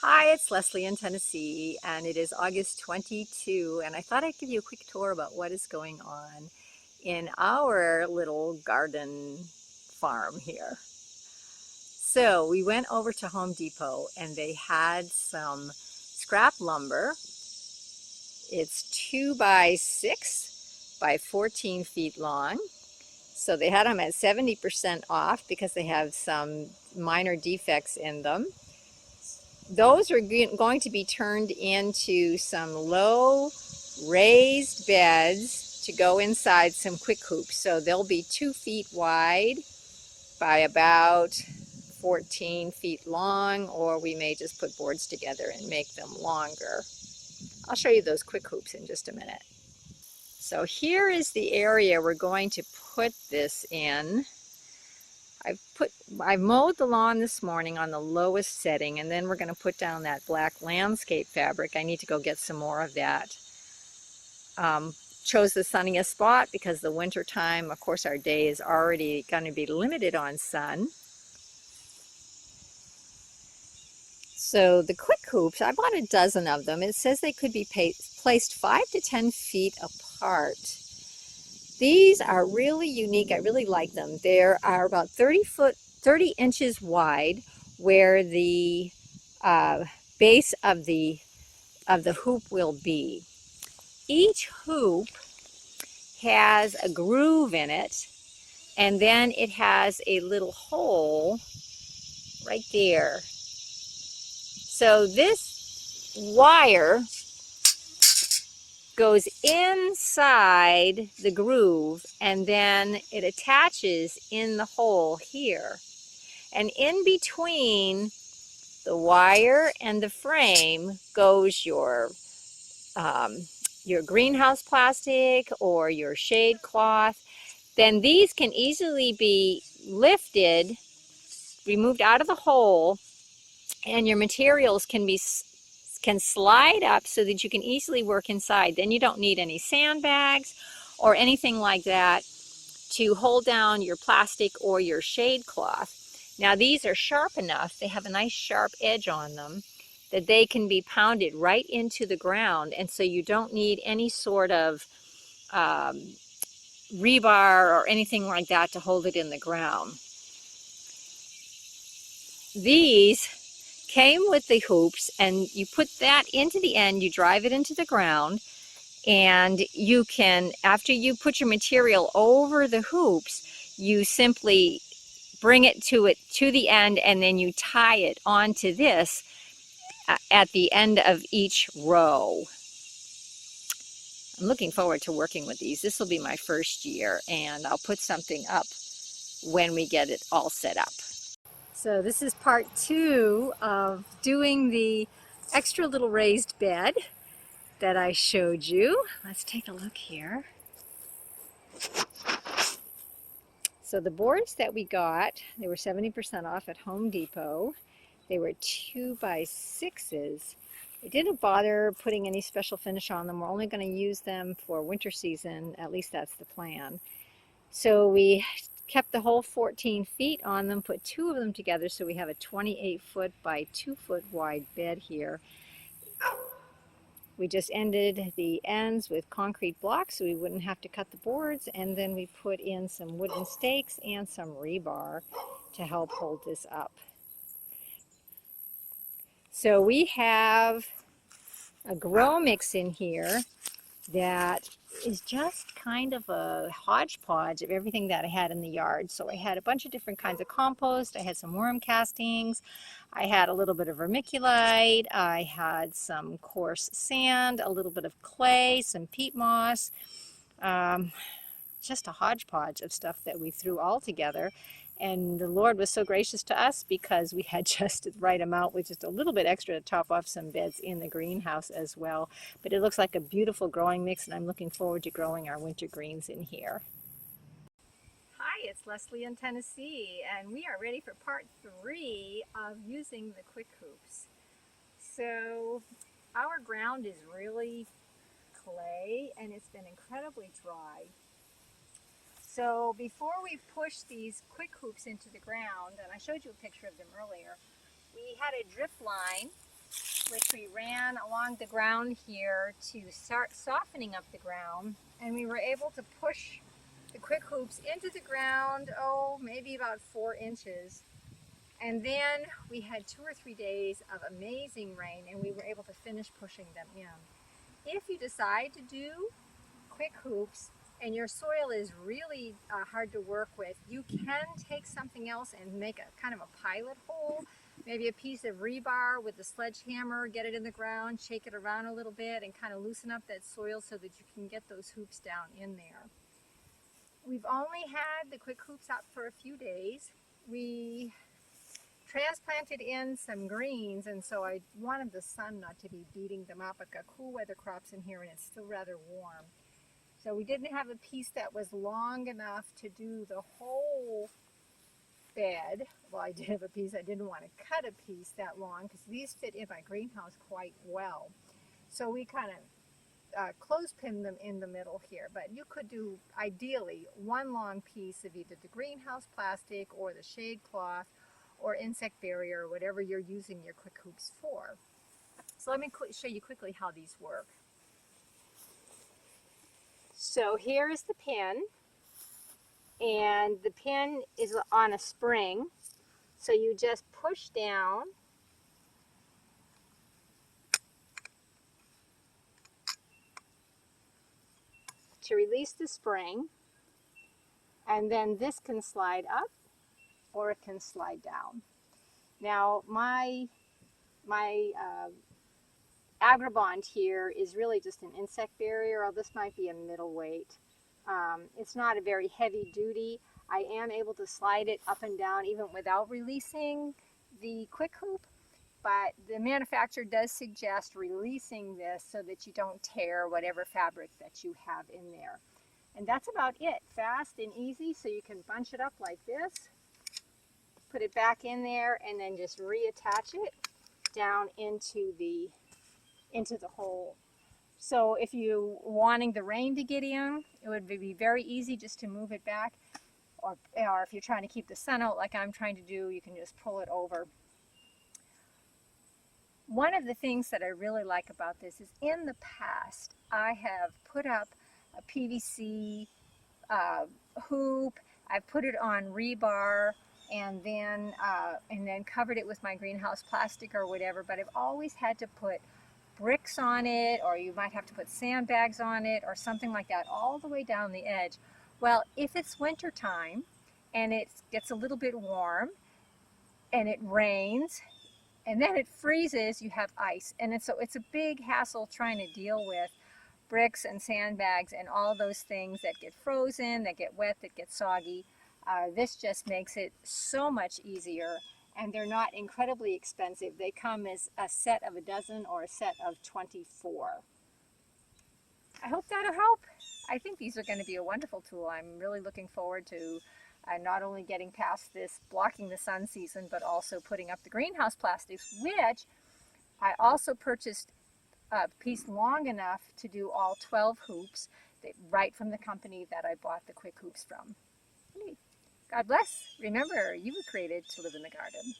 Hi, it's Leslie in Tennessee, and it is August 22, and I thought I'd give you a quick tour about what is going on in our little garden farm here. So we went over to Home Depot, and they had some scrap lumber. It's 2 by 6 by 14 feet long. So they had them at 70% off because they have some minor defects in them. Those are going to be turned into some low raised beds to go inside some Kwik Hoops. So they'll be 2 feet wide by about 14 feet long, or we may just put boards together and make them longer. I'll show you those Kwik Hoops in just a minute. So here is the area we're going to put this in. I mowed the lawn this morning on the lowest setting, and then we're going to put down that black landscape fabric. I need to go get some more of that. Chose the sunniest spot because the winter time, of course, our day is already going to be limited on sun. So the Kwik Hoops, I bought a dozen of them. It says they could be placed 5 to 10 feet apart. These are really unique. I really like them. They are about 30 inches wide, where the base of the hoop will be. Each hoop has a groove in it, and then it has a little hole right there. So this wire goes inside the groove, and then it attaches in the hole here. And in between the wire and the frame goes your greenhouse plastic or your shade cloth. Then these can easily be lifted, removed out of the hole, and your materials can slide up so that you can easily work inside. Then you don't need any sandbags or anything like that to hold down your plastic or your shade cloth. Now these are sharp enough, they have a nice sharp edge on them, that they can be pounded right into the ground, and so you don't need any sort of rebar or anything like that to hold it in the ground. These came with the hoops, and you put that into the end, you drive it into the ground, and you can, after you put your material over the hoops, you simply bring it to the end, and then you tie it onto this at the end of each row. I'm looking forward to working with these. This will be my first year, and I'll put something up when we get it all set up. So this is part 2 of doing the extra little raised bed that I showed you. Let's take a look here. So the boards that we got, they were 70% off at Home Depot. They were 2 by 6s. I didn't bother putting any special finish on them. We're only going to use them for winter season. At least that's the plan. So we kept the whole 14 feet on them, put 2 of them together, so we have a 28 foot by 2 foot wide bed here. We just ended the ends with concrete blocks so we wouldn't have to cut the boards, and then we put in some wooden stakes and some rebar to help hold this up. So we have a grow mix in here that is just kind of a hodgepodge of everything that I had in the yard. So I had a bunch of different kinds of compost. I had some worm castings. I had a little bit of vermiculite. I had some coarse sand, a little bit of clay, some peat moss. Just a hodgepodge of stuff that we threw all together. And the Lord was so gracious to us because we had just the right amount with just a little bit extra to top off some beds in the greenhouse as well. But it looks like a beautiful growing mix, and I'm looking forward to growing our winter greens in here. Hi, it's Leslie in Tennessee, and we are ready for part 3 of using the Kwik Hoops. So our ground is really clay, and it's been incredibly dry. So before we push these Kwik Hoops into the ground, and I showed you a picture of them earlier, we had a drip line ran along the ground here to start softening up the ground, and we were able to push the Kwik Hoops into the ground, oh, maybe about 4 inches. And then we had 2 or 3 days of amazing rain, and we were able to finish pushing them in. If you decide to do Kwik Hoops and your soil is really hard to work with, you can take something else and make a kind of a pilot hole, maybe a piece of rebar with a sledgehammer, get it in the ground, shake it around a little bit, and kind of loosen up that soil so that you can get those hoops down in there. We've only had the Kwik Hoops up for a few days. We transplanted in some greens, and so I wanted the sun not to be beating them up. I've got cool weather crops in here and it's still rather warm. So we didn't have a piece that was long enough to do the whole bed. Well, I did have a piece. I didn't want to cut a piece that long because these fit in my greenhouse quite well. So we kind of clothespin them in the middle here, but you could do ideally one long piece of either the greenhouse plastic or the shade cloth or insect barrier, or whatever you're using your Kwik Hoops for. So let me show you quickly how these work. So here is the pin, and the pin is on a spring, so you just push down to release the spring, and then this can slide up or it can slide down. Now my Agribond here is really just an insect barrier, or this might be a middleweight. It's not a very heavy duty. I am able to slide it up and down even without releasing the Kwik Hoop, but the manufacturer does suggest releasing this so that you don't tear whatever fabric that you have in there. And that's about it. Fast and easy, so you can bunch it up like this, put it back in there, and then just reattach it down into the hole. So if you wanting the rain to get in, it would be very easy just to move it back, or if you're trying to keep the sun out like I'm trying to do, you can just pull it over. One of the things that I really like about this is in the past I have put up a PVC hoop, I've put it on rebar, and then covered it with my greenhouse plastic or whatever, but I've always had to put bricks on it, or you might have to put sandbags on it or something like that all the way down the edge. Well, if it's winter time and it gets a little bit warm and it rains and then it freezes, you have ice, and it's a big hassle trying to deal with bricks and sandbags and all those things that get frozen, that get wet, that get soggy. This just makes it so much easier, and they're not incredibly expensive. They come as a set of a dozen or a set of 24. I hope that'll help. I think these are going to be a wonderful tool. I'm really looking forward to not only getting past this blocking the sun season, but also putting up the greenhouse plastics, which I also purchased a piece long enough to do all 12 hoops, right from the company that I bought the Kwik Hoops from. God bless. Remember, you were created to live in the garden.